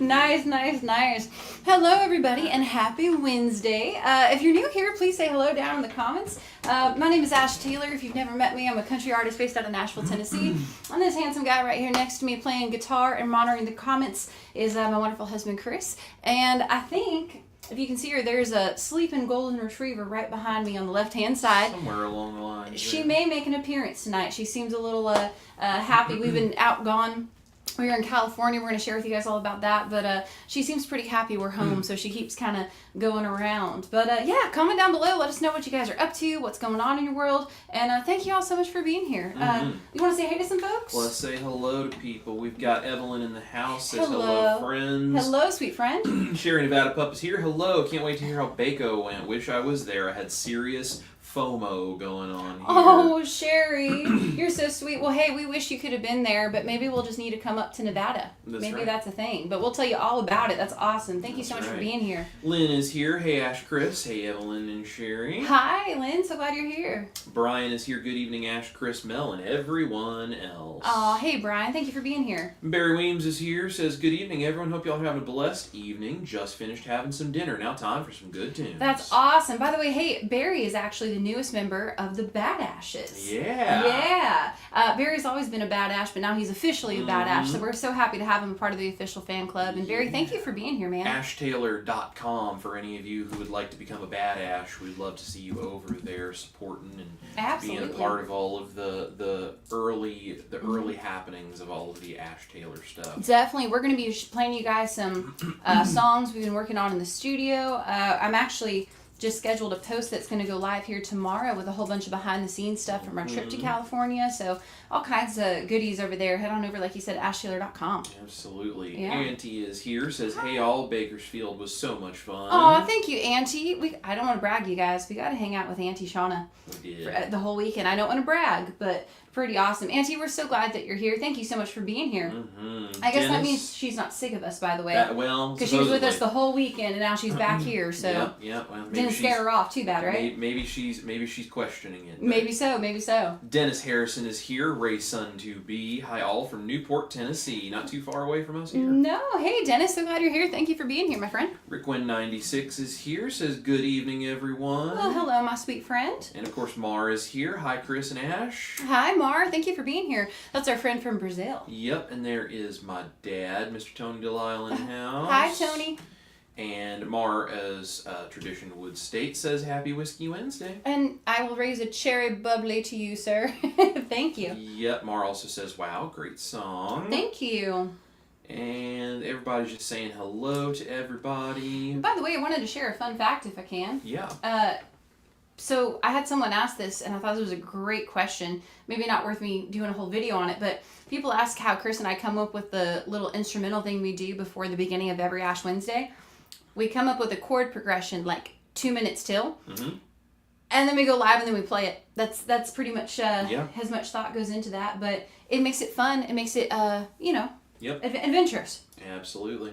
Nice, nice, nice. Hello, everybody, and happy Wednesday. If you're new here, please say hello down in the comments. My name is Ash Taylor. If you've never met me, I'm a country artist based out of Nashville, Tennessee. And this handsome guy right here next to me playing guitar and monitoring the comments is my wonderful husband, Chris. And I think, if you can see her, there's a sleeping golden retriever right behind me on the left-hand side. Somewhere along the line. She may make an appearance tonight. She seems a little happy. We've been outgone. We were in California. We're going to share with you guys all about that. But she seems pretty happy we're home, so she keeps kind of going around. But yeah, comment down below. Let us know what you guys are up to, what's going on in your world. And thank you all so much for being here. You want to say hey to some folks? Let's say hello to people. We've got Evelyn in the house. Says hello, friends. Hello, sweet friend. Sherry Nevada Pup is here. Hello. Can't wait to hear how Bako went. Wish I was there. I had serious FOMO going on here. Oh, Sherry, you're so sweet. Well, hey, we wish you could have been there, but maybe we'll just need to come up to Nevada. Maybe that's a thing. But we'll tell you all about it. That's awesome. Thank you so much for being here. Lynn is here. Hey, Ash, Chris. Hey, Evelyn and Sherry. Hi, Lynn. So glad you're here. Brian is here. Good evening, Ash, Chris, Mel, and everyone else. Oh, hey, Brian. Thank you for being here. Barry Weems is here. Says, good evening, everyone. Hope y'all are having a blessed evening. Just finished having some dinner. Now time for some good tunes. That's awesome. By the way, hey, Barry is actually the newest member of the Bad Ashes. Yeah. Yeah. Barry's always been a Bad Ash, but now he's officially a Bad Ash, so we're so happy to have him a part of the official fan club. And Barry, thank you for being here, man. AshTaylor.com for any of you who would like to become a Bad Ash. We'd love to see you over there supporting and being a part of all of the early happenings of all of the Ash Taylor stuff. Definitely. We're going to be playing you guys some songs we've been working on in the studio. I'm actually just scheduled a post that's going to go live here tomorrow with a whole bunch of behind-the-scenes stuff from our trip to California. So all kinds of goodies over there. Head on over, like you said, AshTaylor.com. Absolutely. Yeah. Auntie is here. Says, hey, all, Bakersfield was so much fun. Oh, thank you, Auntie. I don't want to brag, you guys. We got to hang out with Auntie Shauna for the whole weekend. I don't want to brag, but pretty awesome. Auntie, we're so glad that you're here. Thank you so much for being here. I guess that means she's not sick of us, by the way. Well, because she was with us the whole weekend, and now she's back here. So yeah. Well, didn't scare her off too bad, right? Maybe she's questioning it. Maybe so. Dennis Harrison is here. Ray's son to be. Hi all from Newport, Tennessee. Not too far away from us here. No, hey Dennis, so glad you're here. Thank you for being here, my friend. Rickwin96 is here. Says good evening, everyone. Well, hello, my sweet friend. And of course, Mar is here. Hi, Chris and Ash. Hi, Mar. Thank you for being here. That's our friend from Brazil. Yep, and there is my dad, Mr. Tony Delisle, in the house. Hi, Tony. And Mar, as tradition would state, says Happy Whiskey Wednesday. And I will raise a cherry bubbly to you, sir. Thank you. Yep, Mar also says, wow, great song. Thank you. And everybody's just saying hello to everybody. By the way, I wanted to share a fun fact if I can. Yeah. So I had someone ask this, and I thought it was a great question. Maybe not worth me doing a whole video on it, but people ask how Chris and I come up with the little instrumental thing we do before the beginning of every Ash Wednesday. We come up with a chord progression like 2 minutes till, and then we go live and then we play it. That's pretty much as much thought goes into that, but it makes it fun. It makes it adventurous. Absolutely.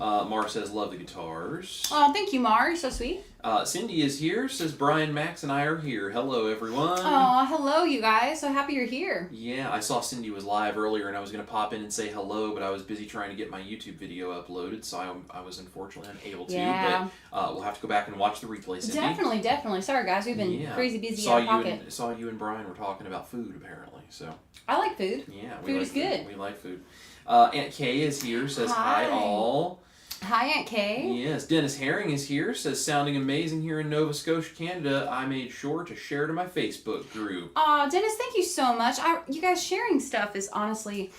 Mar says, love the guitars. Oh, thank you, Mar. You're so sweet. Cindy is here. Says, Brian, Max, and I are here. Hello, everyone. Oh, hello, you guys. So happy you're here. Yeah, I saw Cindy was live earlier, and I was going to pop in and say hello, but I was busy trying to get my YouTube video uploaded, so I was unfortunately unable to. Yeah. But we'll have to go back and watch the replay, Cindy. Definitely. Sorry, guys. We've been crazy busy out of pocket. Saw you and Brian were talking about food, apparently. So I like food. Yeah. Food is good. We like food. Aunt Kay is here. Says, hi all. Hi, Aunt Kay. Yes, Dennis Herring is here. Says, sounding amazing here in Nova Scotia, Canada. I made sure to share to my Facebook group. Aw, Dennis, thank you so much. You guys sharing stuff is honestly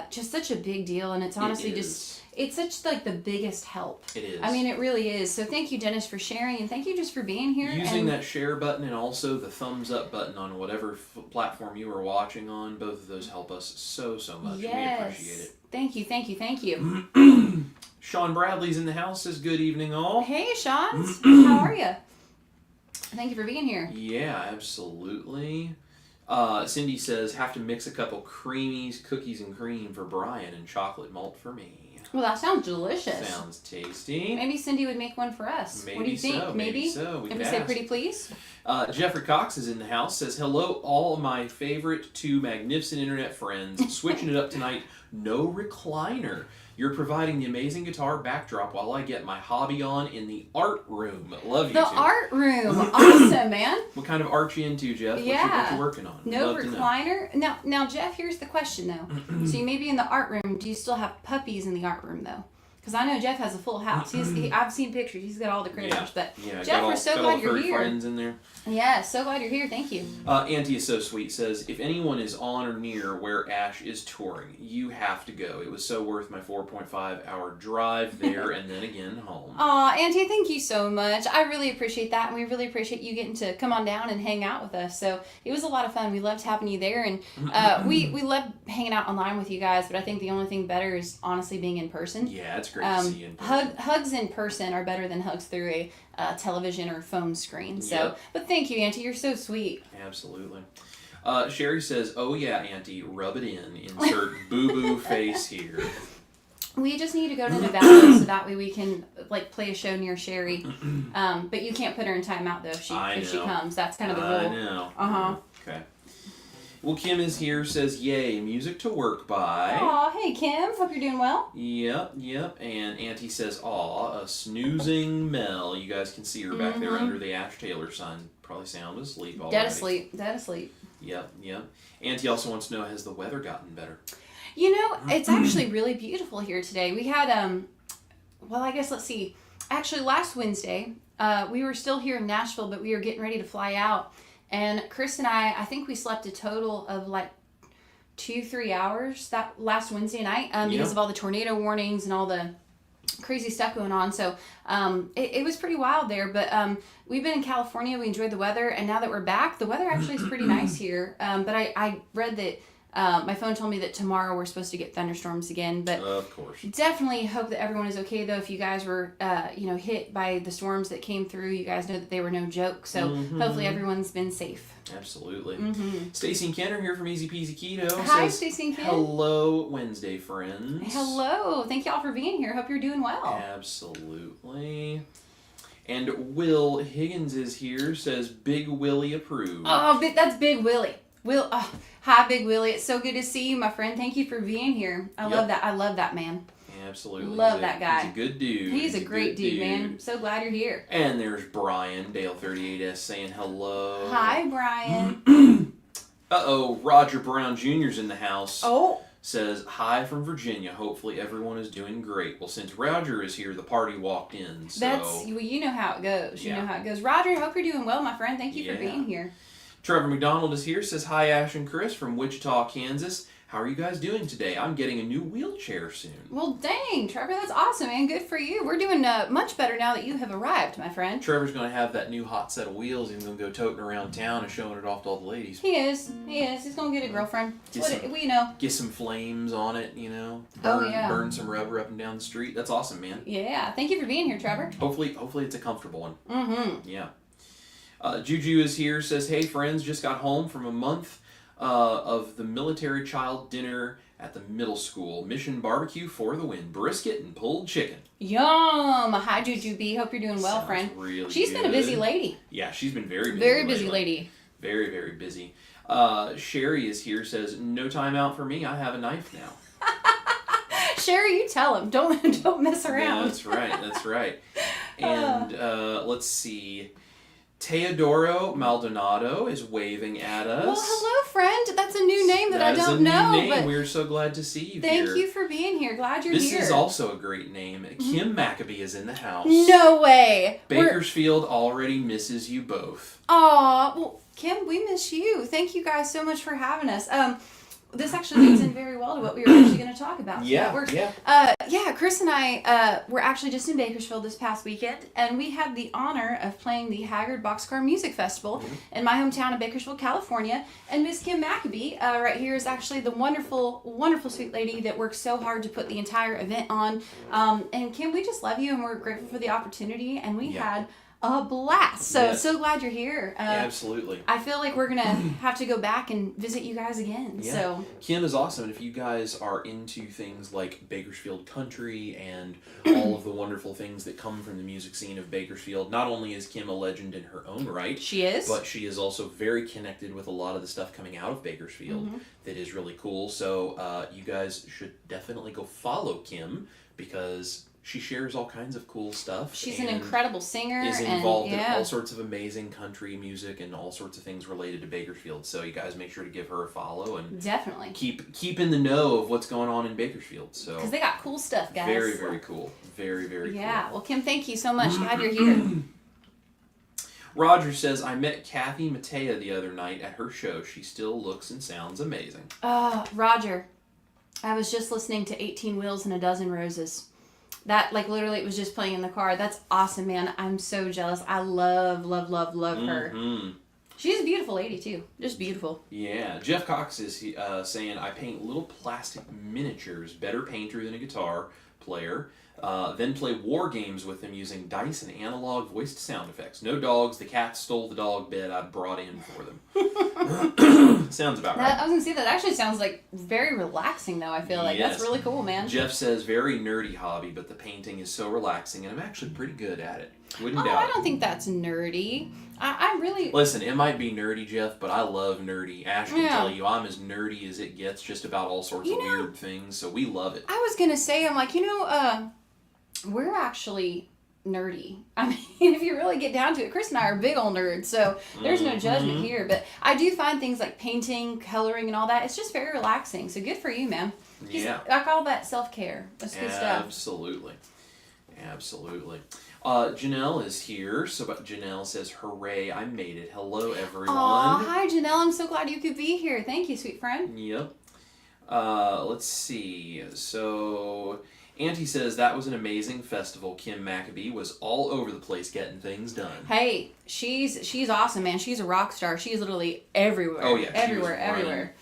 just such a big deal, and it's honestly it's such like the biggest help. It is. I mean, it really is. So thank you, Dennis, for sharing, and thank you just for being here. Using that share button and also the thumbs up button on whatever platform you are watching on. Both of those help us so much. Yes. We appreciate it. Thank you. Sean Bradley's in the house. Says, good evening all. Hey, Sean. How are you? Thank you for being here. Yeah, absolutely. Cindy says, have to mix a couple creamies, cookies and cream for Brian, and chocolate malt for me. Well, that sounds delicious. Sounds tasty. Maybe Cindy would make one for us. Maybe what do you think? so. Maybe so. We If could we say ask. pretty please. Jeffrey Cox is in the house. Says hello, all my favorite two magnificent internet friends. Switching it up tonight. No recliner. You're providing the amazing guitar backdrop while I get my hobby on in the art room. Love you. The two. art room. Awesome, man. What kind of art you into, Jeff? Yeah. What you working on? No Love to know. recliner. Now, Jeff, here's the question though. So you may be in the art room. Do you still have puppies in the art room though? Because I know Jeff has a full house. I've seen pictures. He's got all the critters. But Jeff, we're so glad you're here. Friends in there. Yeah, so glad you're here. Thank you. Auntie is so sweet. Says if anyone is on or near where Ash is touring, you have to go. It was so worth my 4.5-hour drive there and then again home. Aw, Auntie, thank you so much. I really appreciate that, and we really appreciate you getting to come on down and hang out with us. So it was a lot of fun. We loved having you there, and we love hanging out online with you guys. But I think the only thing better is honestly being in person. Yeah, it's great to see you in person. Hugs in person are better than hugs through a television or phone screen. So, Yep. But thank you, Auntie. You're so sweet. Absolutely. Sherry says, "Oh yeah, Auntie, rub it in. Insert boo-boo face here." We just need to go to Nevada so that way we can play a show near Sherry. But you can't put her in timeout though if she comes. That's kind of the rule. I know. Okay. Well, Kim is here. Says, "Yay, music to work by." Aw, hey Kim. Hope you're doing well. Yep. And Auntie says, "Aw, a snoozing Mel." You guys can see her back there under the Ash Taylor sign. Probably sound asleep already. Dead asleep. Yep. Auntie also wants to know, has the weather gotten better? You know, it's actually really beautiful here today. We had, I guess, let's see. Actually, last Wednesday, we were still here in Nashville, but we were getting ready to fly out. And Chris and I think we slept a total of 2-3 hours that last Wednesday night because of all the tornado warnings and all the crazy stuff going on. So it was pretty wild there. But we've been in California. We enjoyed the weather. And now that we're back, the weather actually is pretty nice here. But I read that my phone told me that tomorrow we're supposed to get thunderstorms again. But of course, definitely hope that everyone is okay though. If you guys were hit by the storms that came through, you guys know that they were no joke. So hopefully everyone's been safe. Absolutely. Stacy and Ken are here from Easy Peasy Keto. Hi, Stacy and Ken. Hello, Wednesday friends. Hello. Thank y'all for being here. Hope you're doing well. Absolutely. And Will Higgins is here. Says Big Willie approved. Oh, that's Big Willie. Hi, Big Willie. It's so good to see you, my friend. Thank you for being here. I love that. I love that man. Absolutely. Love that guy. He's a good dude. He's a great dude, man. So glad you're here. And there's Brian, Dale38S, saying hello. Hi, Brian. Uh-oh, Roger Brown Jr.'s in the house. Oh. Says, hi from Virginia. Hopefully everyone is doing great. Well, since Roger is here, the party walked in. So you know how it goes. You know how it goes. Roger, hope you're doing well, my friend. Thank you for being here. Trevor McDonald is here. Says, hi, Ash and Chris from Wichita, Kansas. How are you guys doing today? I'm getting a new wheelchair soon. Well, dang, Trevor, that's awesome, man. Good for you. We're doing much better now that you have arrived, my friend. Trevor's going to have that new hot set of wheels. He's going to go toting around town and showing it off to all the ladies. He is. He's going to get a girlfriend. We know. Get some flames on it, Burn some rubber up and down the street. That's awesome, man. Yeah. Thank you for being here, Trevor. Hopefully it's a comfortable one. Mm-hmm. Yeah. Juju is here. Says, hey, friends, just got home from a month of the military child dinner at the middle school. Mission barbecue for the win. Brisket and pulled chicken. Yum! Hi, Juju B. Hope you're doing well, Sounds friend. Really She's good. been a busy lady. Yeah, she's been very busy. Very busy lady. Very, very busy. Sherry is here. Says, no time out for me. I have a knife now. Sherry, you tell him. Don't mess around. Yeah, that's right. And let's see. Teodoro Maldonado is waving at us. Well, hello, friend. That's a new name that I don't know. That is a new name. We're so glad to see you here. Thank you for being here. Glad you're here. This is also a great name. Kim Maccabee is in the house. No way. Bakersfield already misses you both. Aw, well, Kim, we miss you. Thank you guys so much for having us. This actually leads in very well to what we were actually going to talk about. Yeah, Chris and I were actually just in Bakersfield this past weekend, and we had the honor of playing the Haggard Boxcar Music Festival in my hometown of Bakersfield, California. And Miss Kim Maccabee right here is actually the wonderful, wonderful sweet lady that works so hard to put the entire event on. And Kim, we just love you, and we're grateful for the opportunity. And we had a blast. So Yes. so glad you're here. Absolutely. I feel like we're gonna have to go back and visit you guys again. Yeah. So Kim is awesome, and if you guys are into things like Bakersfield country and all of the wonderful things that come from the music scene of Bakersfield, not only is Kim a legend in her own right, she is, but she is also very connected with a lot of the stuff coming out of Bakersfield that is really cool. So you guys should definitely go follow Kim because she shares all kinds of cool stuff. She's an incredible singer. Is involved and, in all sorts of amazing country music and all sorts of things related to Bakersfield. So you guys make sure to give her a follow and definitely keep in the know of what's going on in Bakersfield. So because they got cool stuff, guys. very, very cool. Very, very cool. Yeah. Well, Kim, thank you so much. Glad you're here. Roger says, I met Kathy Mattea the other night at her show. She still looks and sounds amazing. Roger, I was just listening to 18 Wheels and a Dozen Roses. That, like, literally, it was just playing in the car. That's awesome, man. I'm so jealous. I love her. She's a beautiful lady, too. Just beautiful. Yeah. Jeff Cox is saying, I paint little plastic miniatures. Better painter than a guitar player. Then play war games with them using dice and analog voiced sound effects. No dogs. The cats stole the dog bed I brought in for them. Sounds about right. I was going to say, that actually sounds like very relaxing, though, I feel like. Yes. That's really cool, man. Jeff says, very nerdy hobby, but the painting is so relaxing, and I'm actually pretty good at it. Wouldn't doubt I don't think that's nerdy. I really... Listen, it might be nerdy, Jeff, but I love nerdy. Ash can tell you I'm as nerdy as it gets just about all sorts of weird things, so we love it. I was going to say, I'm like, we're actually nerdy. I mean, if you really get down to it, Chris and I are big old nerds, so there's no judgment here. But I do find things like painting, coloring, and all that, it's just very relaxing. So good for you, man. Yeah. I call that self-care. That's good stuff. Absolutely. Janelle is here. So Janelle says, hooray, I made it. Hello, everyone. Aw, hi, Janelle. I'm so glad you could be here. Thank you, sweet friend. Yep. Let's see. So... Auntie says that was an amazing festival. Kim Maccabee was all over the place getting things done. Hey, she's awesome, man. She's a rock star. She's literally everywhere. Oh yeah, everywhere.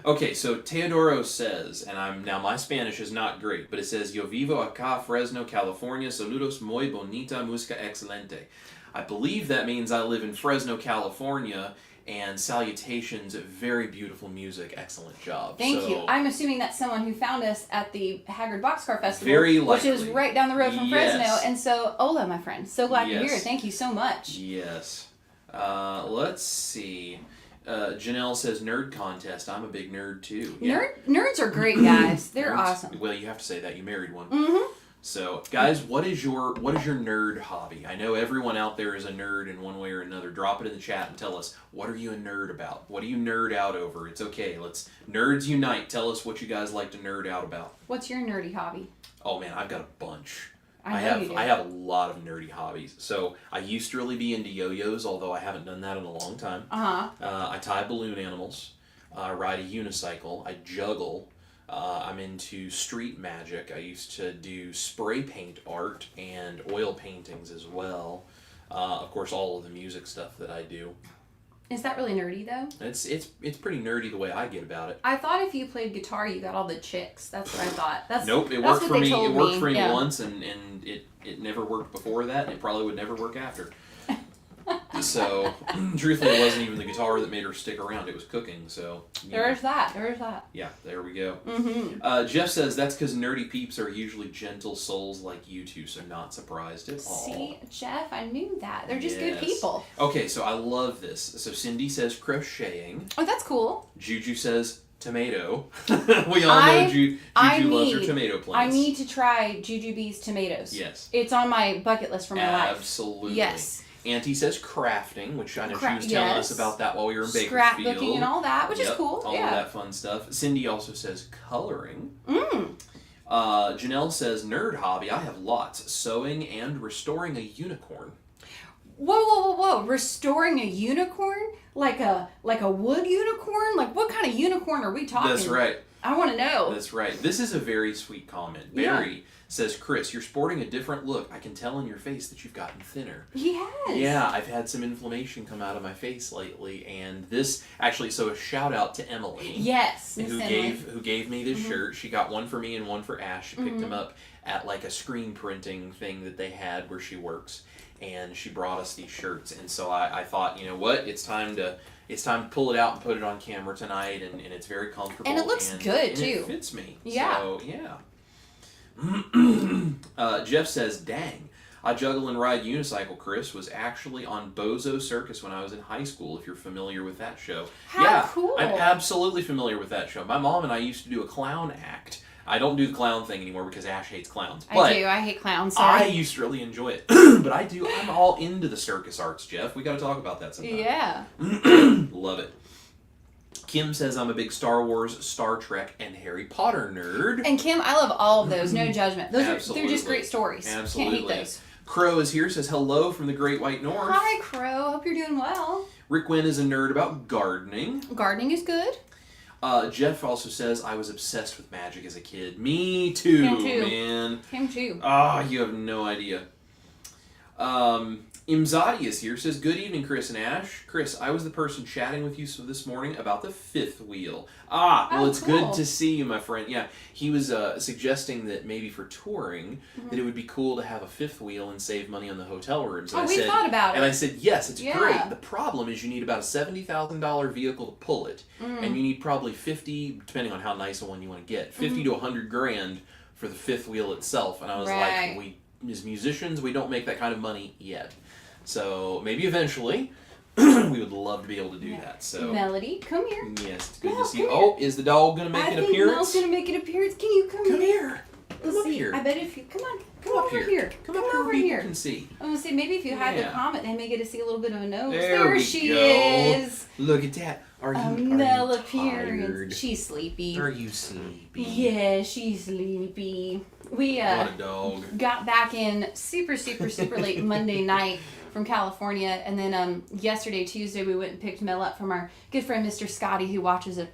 Okay, so Teodoro says, and my Spanish is not great, but it says Yo vivo acá Fresno, California. Saludos muy bonita música excelente. I believe that means I live in Fresno, California. And salutations, very beautiful music, excellent job. Thank you. I'm assuming that's someone who found us at the Haggard Boxcar Festival, very likely. Which is right down the road from Fresno. And so, Ola, my friend, so glad you're here. Thank you so much. Yes. Let's see. Janelle says nerd contest. I'm a big nerd too. Yeah. Nerds are great, guys. They're awesome. Well, you have to say that. You married one. Mm-hmm. So, guys, what is your nerd hobby? I know everyone out there is a nerd in one way or another. Drop it in the chat and tell us, what are you a nerd about? What do you nerd out over? It's okay. Let's nerds unite. Tell us what you guys like to nerd out about. What's your nerdy hobby? Oh man, I've got a bunch. I have a lot of nerdy hobbies. So I used to really be into yo-yos, although I haven't done that in a long time. I tie balloon animals. I ride a unicycle. I juggle. I'm into street magic. I used to do spray paint art and oil paintings as well. Of course, all of the music stuff that I do. Is that really nerdy though? It's pretty nerdy the way I get about it. I thought if you played guitar, you got all the chicks. That's what I thought. Nope, it worked for me. It worked for me once, and it never worked before that, and it probably would never work after. So, truthfully, it wasn't even the guitar that made her stick around. It was cooking, so... There's that. Yeah, there we go. Mm-hmm. Jeff says, that's because nerdy peeps are usually gentle souls like you two, so not surprised at all. See, Jeff, I knew that. They're just good people. Okay, so I love this. So Cindy says crocheting. Oh, that's cool. Juju says tomato. We all know Juju loves her tomato plants. I need to try Juju B's tomatoes. Yes. It's on my bucket list for my life. Absolutely. Yes. Auntie says crafting, which I know she was telling us about that while we were in Bakersfield. Scrapbooking and all that, which is cool. All of that fun stuff. Cindy also says coloring. Mm. Janelle says nerd hobby. I have lots. Sewing and restoring a unicorn. Whoa. Restoring a unicorn? Like a wood unicorn? Like what kind of unicorn are we talking? That's right. I want to know. That's right. This is a very sweet comment. Barry says, Chris, you're sporting a different look. I can tell in your face that you've gotten thinner. He has. Yeah, I've had some inflammation come out of my face lately, and this actually. So a shout out to Emily. Yes, who gave me this shirt. She got one for me and one for Ash. She picked them up at like a screen printing thing that they had where she works. and she brought us these shirts. And so I thought, you know what, it's time to pull it out and put it on camera tonight, and it's very comfortable. And it looks good, too. It fits me. Yeah. So, yeah. Jeff says, dang, I Juggle and Ride Unicycle, Chris, was actually on Bozo Circus when I was in high school, if you're familiar with that show. How cool. I'm absolutely familiar with that show. My mom and I used to do a clown act. I don't do the clown thing anymore because Ash hates clowns. I do. I hate clowns. Sorry. I used to really enjoy it. But I'm all into the circus arts, Jeff. We got to talk about that sometime. Yeah. Love it. Kim says I'm a big Star Wars, Star Trek, and Harry Potter nerd. And Kim, I love all of those. No judgment. Absolutely. They're just great stories. Absolutely. Can't hate those. Crow is here, says hello from the Great White North. Hi, Crow. Hope you're doing well. Rick Wynn is a nerd about gardening. Gardening is good. Jeff also says, I was obsessed with magic as a kid. Me too, man. Him too. Ah, you have no idea. Imzadi is here, says, good evening, Chris and Ash. Chris, I was the person chatting with you this morning about the fifth wheel. It's cool. good to see you, my friend. Yeah, he was suggesting that maybe for touring, that it would be cool to have a fifth wheel and save money on the hotel rooms. And we thought about it. And I said, yes, it's great. The problem is you need about a $70,000 vehicle to pull it. And you need probably 50, depending on how nice a one you want to get, 50 to 100 grand for the fifth wheel itself. And I was like, as musicians, we don't make that kind of money yet. So maybe eventually we would love to be able to do that. So Melody, come here. Yes, it's good to see you. Oh, is the dog going to make an appearance? I think Mel's going to make an appearance. Can you come here? Come up here. I bet if you come up over here. Come up here where people can see. I'm gonna say maybe if you hide the comment, they may get to see a little bit of a nose. There she go. is. Look at that. Are you appearance. She's sleepy. Are you sleepy? Yeah, she's sleepy. We what a dog. Got back in super late Monday night from California, and then yesterday, Tuesday, we went and picked Mel up from our good friend Mr. Scotty, who watches her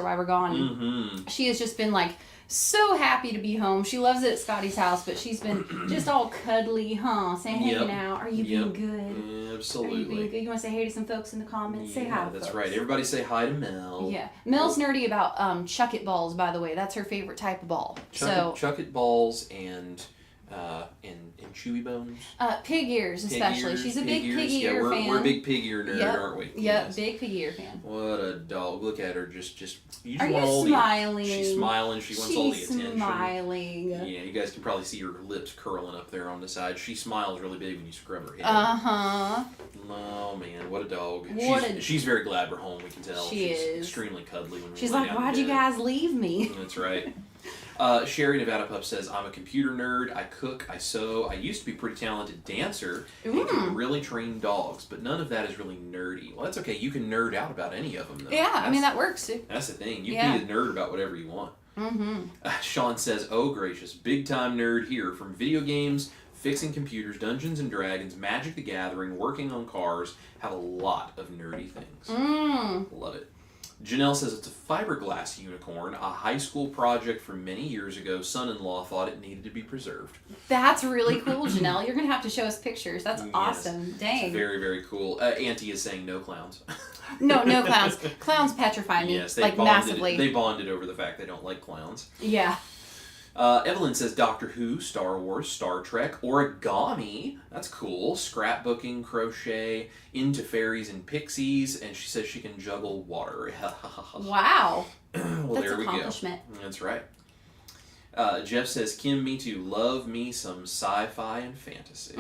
while we're gone. She has just been like so happy to be home. She loves it at Scotty's house, but she's been just all cuddly, saying, hey, now, are you being good? Absolutely. Are you being good? You want to say hey to some folks in the comments? Say hi, that's folks. right. Everybody say hi to Mel. Yeah. Mel's nerdy about chuck-it balls, by the way. That's her favorite type of ball. Chuck-it balls and chewy bones. Pig ears, especially. She's a big pig ear fan. We're a big pig ear nerd, aren't we? Yep, yes. Big pig ear fan. What a dog. Look at her. Just you Are want you all smiling? She's smiling. She wants all the attention. She's smiling. Yeah, you guys can probably see her lips curling up there on the side. She smiles really big when you scrub her head. Uh-huh. Oh, man. What a dog. She's very glad we're home, we can tell. She's extremely cuddly when we She's lay like, down in why'd you bed. guys leave me? That's right. Sherry Nevada Pup says, I'm a computer nerd, I cook, I sew, I used to be a pretty talented dancer, and can really train dogs, but none of that is really nerdy. Well, that's okay, you can nerd out about any of them, though. Yeah, I mean, that works, too. That's the thing, you can be a nerd about whatever you want. Sean says, oh gracious, big time nerd here, from video games, fixing computers, Dungeons and Dragons, Magic the Gathering, working on cars, have a lot of nerdy things. Love it. Janelle says it's a fiberglass unicorn, a high school project from many years ago. Son-in-law thought it needed to be preserved. That's really cool, Janelle. You're going to have to show us pictures. That's awesome. Dang. It's very, very cool. Auntie is saying no clowns. No clowns. Clowns petrify me, yes, massively. They bonded over the fact they don't like clowns. Yeah. Evelyn says Doctor Who, Star Wars, Star Trek, origami. That's cool. Scrapbooking, crochet, into fairies and pixies, and she says she can juggle water. Wow. Well, that's there we go. That's right. Jeff says, Kim, me too. Love me some sci-fi and fantasy.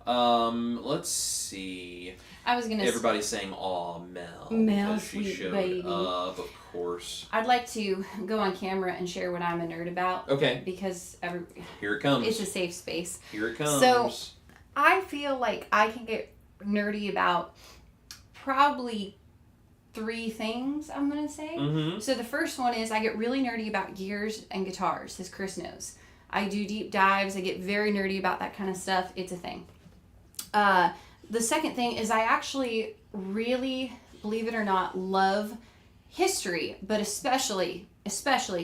Let's see. I was gonna. Everybody's saying, "Aw, Mel." Mel, she sweet showed baby. up, of course. I'd like to go on camera and share what I'm a nerd about. Okay. Because here it comes. It's a safe space. Here it comes. So, I feel like I can get nerdy about probably 3 things. I'm gonna say. So the first one is I get really nerdy about gears and guitars, as Chris knows. I do deep dives. I get very nerdy about that kind of stuff. It's a thing. The second thing is I actually really, believe it or not, love history, but especially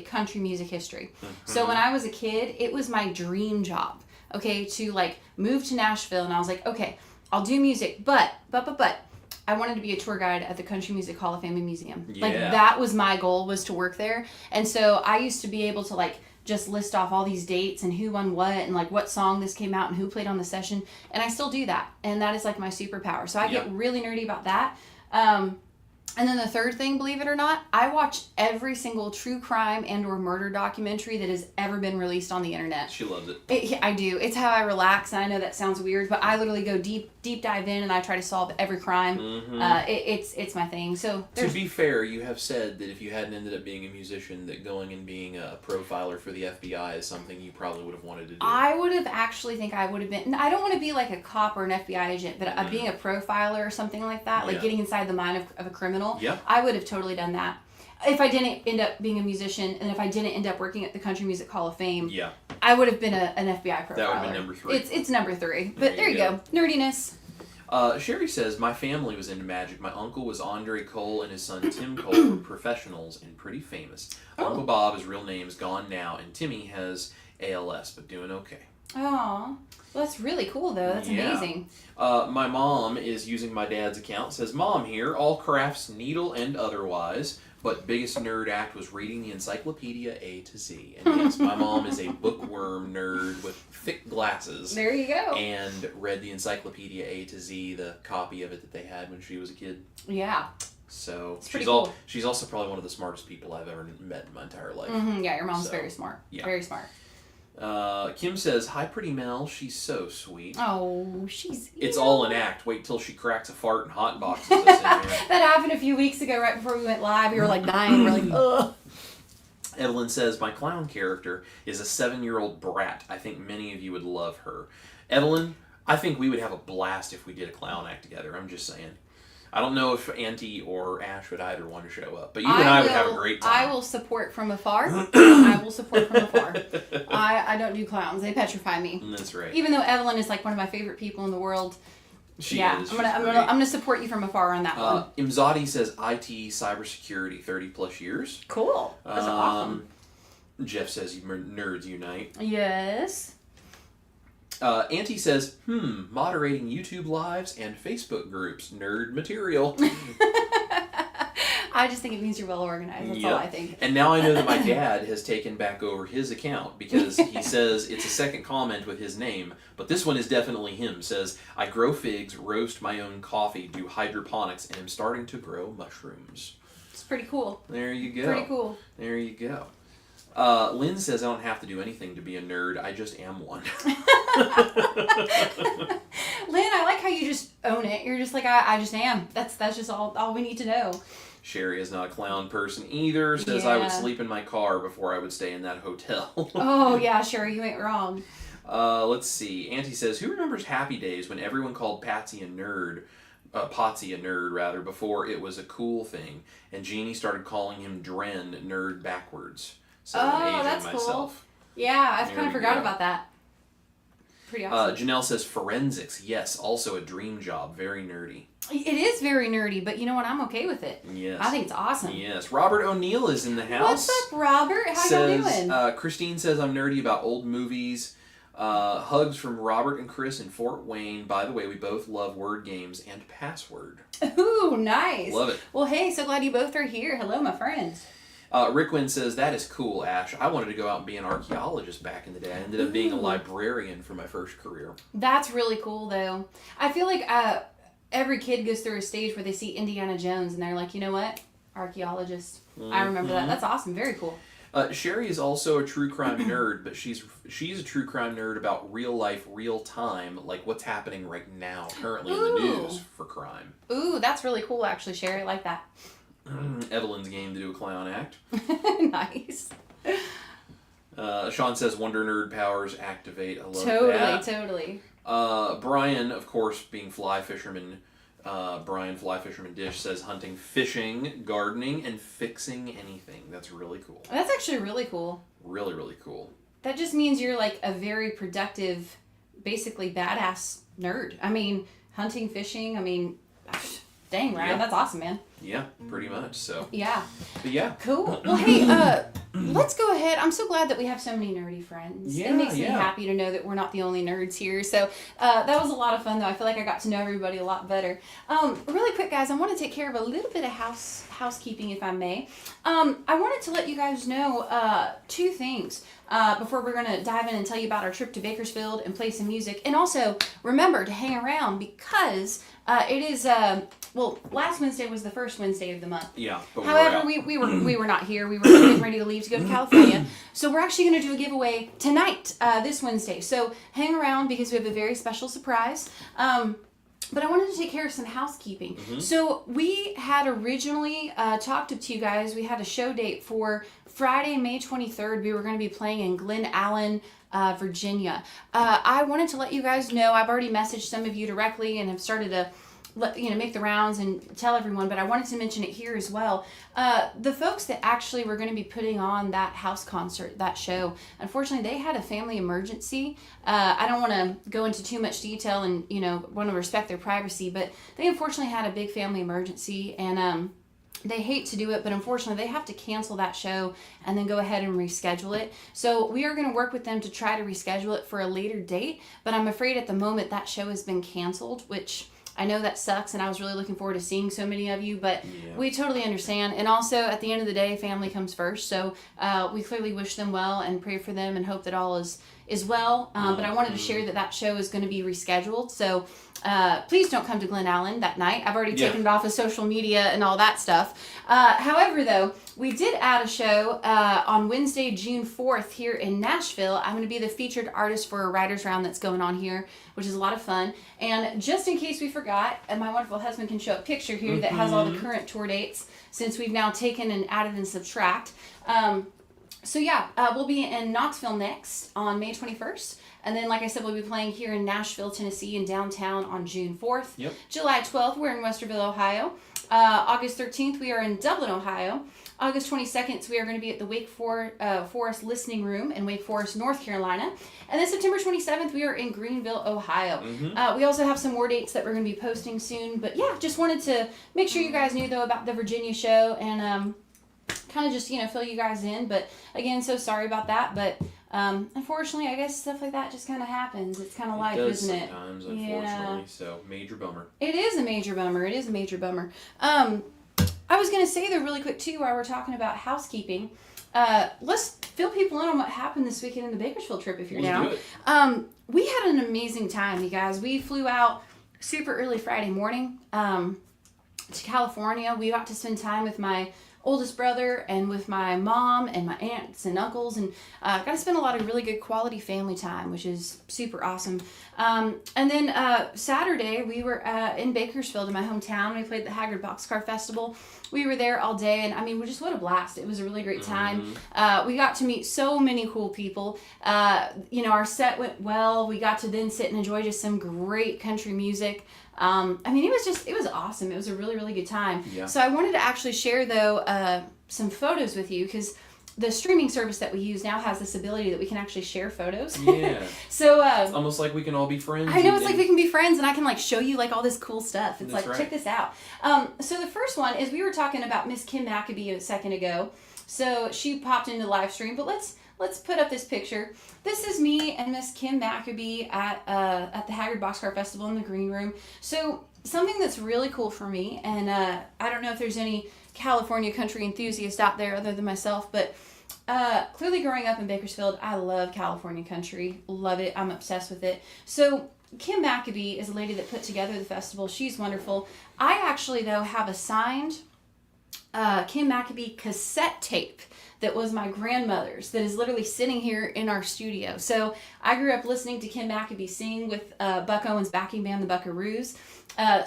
country music history. So when I was a kid, it was my dream job, okay, to like move to Nashville, and I was like, okay, I'll do music, but I wanted to be a tour guide at the Country Music Hall of Fame and Museum. Yeah. Like that was my goal, was to work there. And so I used to be able to like just list off all these dates and who won what and like what song this came out and who played on the session. And I still do that. And that is like my superpower. So I get really nerdy about that. And then the third thing, believe it or not, I watch every single true crime and or murder documentary that has ever been released on the internet. She loves it. I do. It's how I relax, and I know that sounds weird, but I literally go deep dive in, and I try to solve every crime. It's my thing. So to be fair, you have said that if you hadn't ended up being a musician, that going and being a profiler for the FBI is something you probably would have wanted to do. I would have actually think I would have been. I don't want to be like a cop or an FBI agent, but being a profiler or something like that, like getting inside the mind of a criminal. I would have totally done that. If I didn't end up being a musician, and if I didn't end up working at the Country Music Hall of Fame, I would have been an FBI profiler. That would have been number 3. It's number 3. But there you go. Nerdiness. Sherry says, my family was into magic. My uncle was Andre Cole, and his son Tim Cole were professionals and pretty famous. Uncle Bob, his real name, is gone now, and Timmy has ALS, but doing okay. Oh, well, that's really cool, though. That's amazing. My mom is using my dad's account. Says, Mom here, all crafts, needle and otherwise, but biggest nerd act was reading the Encyclopedia A to Z. And yes, my mom is a bookworm nerd with thick glasses. There you go. And read the Encyclopedia A to Z, the copy of it that they had when she was a kid. Yeah. So cool. She's also probably one of the smartest people I've ever met in my entire life. Yeah, your mom's very smart. Yeah. Very smart. Kim says, hi, pretty Mel. She's so sweet. Oh, she's... It's all an act. Wait till she cracks a fart and hot boxes us in here. That happened a few weeks ago right before we went live. We were like dying. We're like, ugh. Evelyn says, my clown character is a 7-year-old brat. I think many of you would love her. Evelyn, I think we would have a blast if we did a clown act together. I'm just saying. I don't know if Auntie or Ash would either want to show up, but you and I would have a great time. I will support from afar. I will support from afar. I don't do clowns. They petrify me. That's right. Even though Evelyn is like one of my favorite people in the world. She is. I'm gonna support you from afar on that one. Imzadi says IT cybersecurity 30 plus years. Cool. That's awesome. Jeff says nerds unite. Yes. Auntie says, moderating YouTube lives and Facebook groups. Nerd material. I just think it means you're well organized. That's all I think. And now I know that my dad has taken back over his account because he says it's a second comment with his name, but this one is definitely him. Says, I grow figs, roast my own coffee, do hydroponics, and am starting to grow mushrooms. It's pretty cool. There you go. Pretty cool. There you go. Lynn says, I don't have to do anything to be a nerd. I just am one. Lynn, I like how you just own it. You're just like, I just am. That's just all we need to know. Sherry is not a clown person either. Says, I would sleep in my car before I would stay in that hotel. Oh, yeah, Sherry, you ain't wrong. Let's see. Auntie says, who remembers happy days when everyone called Patsy a nerd? Potsy a nerd, rather, before it was a cool thing. And Jeannie started calling him Dren, nerd backwards. So that's cool. Yeah, I've kind of forgot about that. Pretty awesome. Janelle says forensics. Yes, also a dream job. Very nerdy. It is very nerdy, but you know what? I'm okay with it. Yes. I think it's awesome. Yes. Robert O'Neill is in the house. What's up, Robert? How you doing? Christine says I'm nerdy about old movies. Hugs from Robert and Chris in Fort Wayne. By the way, we both love word games and password. Ooh, nice. Love it. Well, hey, so glad you both are here. Hello, my friends. Rick Wynn says, that is cool, Ash. I wanted to go out and be an archaeologist back in the day. I ended up being a librarian for my first career. That's really cool, though. I feel like every kid goes through a stage where they see Indiana Jones and they're like, you know what? Archaeologist. I remember that. That's awesome. Very cool. Sherry is also a true crime nerd, but she's a true crime nerd about real life, real time, like what's happening right now, currently in the news for crime. Ooh, that's really cool, actually, Sherry. I like that. Evelyn's game to do a clown act. Nice. Sean says Wonder Nerd powers activate. I love that. Totally. Brian, of course, being fly fisherman, Brian Fly Fisherman Dish says hunting, fishing, gardening, and fixing anything. That's really cool. That's actually really cool. Really, really cool. That just means you're like a very productive, basically badass nerd. I mean, hunting, fishing, dang, Ryan, that's awesome, man. Yeah, pretty much. So. Yeah. But yeah. Cool. Well, hey, let's go ahead. I'm so glad that we have so many nerdy friends. Yeah, it makes me happy to know that we're not the only nerds here. So that was a lot of fun, though. I feel like I got to know everybody a lot better. Really quick, guys, I want to take care of a little bit of housekeeping, if I may. I wanted to let you guys know 2 things. before we're going to dive in and tell you about our trip to Bakersfield and play some music. And also, remember to hang around because it is, last Wednesday was the first Wednesday of the month. Yeah. But however, we were not here. We were getting ready to leave to go to California. So we're actually going to do a giveaway tonight, this Wednesday. So hang around because we have a very special surprise. But I wanted to take care of some housekeeping. Mm-hmm. So we had originally talked to you guys. We had a show date for Friday, May 23rd. We were going to be playing in Glen Allen, Virginia. I wanted to let you guys know. I've already messaged some of you directly and have started to make the rounds and tell everyone, but I wanted to mention it here as well. The folks that actually were going to be putting on that house concert, that show, unfortunately, they had a family emergency. I don't want to go into too much detail and, want to respect their privacy, but they unfortunately had a big family emergency and, they hate to do it, but unfortunately they have to cancel that show and then go ahead and reschedule it. So we are going to work with them to try to reschedule it for a later date, but I'm afraid at the moment that show has been canceled, which I know that sucks, and I was really looking forward to seeing so many of you, but we totally understand. And also, at the end of the day, family comes first, so we clearly wish them well and pray for them and hope that all is well. But I wanted to share that show is going to be rescheduled, so please don't come to Glen Allen that night. I've already taken it off of social media and all that stuff. However, though, we did add a show on Wednesday, June 4th here in Nashville. I'm going to be the featured artist for a writer's round that's going on here, which is a lot of fun. And just in case we forgot, and my wonderful husband can show a picture here that has all the current tour dates since we've now taken and added and subtract. We'll be in Knoxville next on May 21st. And then, like I said, we'll be playing here in Nashville, Tennessee, and downtown on June 4th. Yep. July 12th, we're in Westerville, Ohio. August 13th, we are in Dublin, Ohio. August 22nd, we are going to be at the Wake Forest Listening Room in Wake Forest, North Carolina. And then September 27th, we are in Greenville, Ohio. Mm-hmm. We also have some more dates that we're going to be posting soon. But yeah, just wanted to make sure you guys knew, though, about the Virginia show and kind of just, fill you guys in. But again, so sorry about that. But unfortunately, I guess stuff like that just kind of happens. It's kind of life, isn't it? Sometimes, unfortunately. So, major bummer. It is a major bummer. I was going to say though really quick too while we're talking about housekeeping, let's fill people in on what happened this weekend in the Bakersfield trip if you're down. We had an amazing time, you guys. We flew out super early Friday morning to California. We got to spend time with my oldest brother and with my mom and my aunts and uncles, and got to spend a lot of really good quality family time, which is super awesome. And then Saturday we were in Bakersfield in my hometown. We played the Haggard Boxcar Festival. We were there all day, and I mean, what a blast. It was a really great time. We got to meet so many cool people. Our set went well. We got to then sit and enjoy just some great country music. It was awesome. It was a really, really good time. Yeah. So I wanted to actually share, though, some photos with you because the streaming service that we use now has this ability that we can actually share photos. Yeah. So it's almost like we can all be friends. I know, it's like we can be friends and I can show you all this cool stuff. It's check this out. So the first one is we were talking about Miss Kim McAbee a second ago. So she popped into the live stream, but let's put up this picture. This is me and Miss Kim McAbee at the Haggard Boxcar Festival in the green room. So something that's really cool for me, and I don't know if there's any California country enthusiasts out there other than myself, but clearly growing up in Bakersfield, I love California country. Love it. I'm obsessed with it. So Kim McAbee is a lady that put together the festival. She's wonderful. I actually, though, have a signed Kim McAbee cassette tape that was my grandmother's that is literally sitting here in our studio. So I grew up listening to Kim McAbee sing with Buck Owens' backing band, the Buckaroos.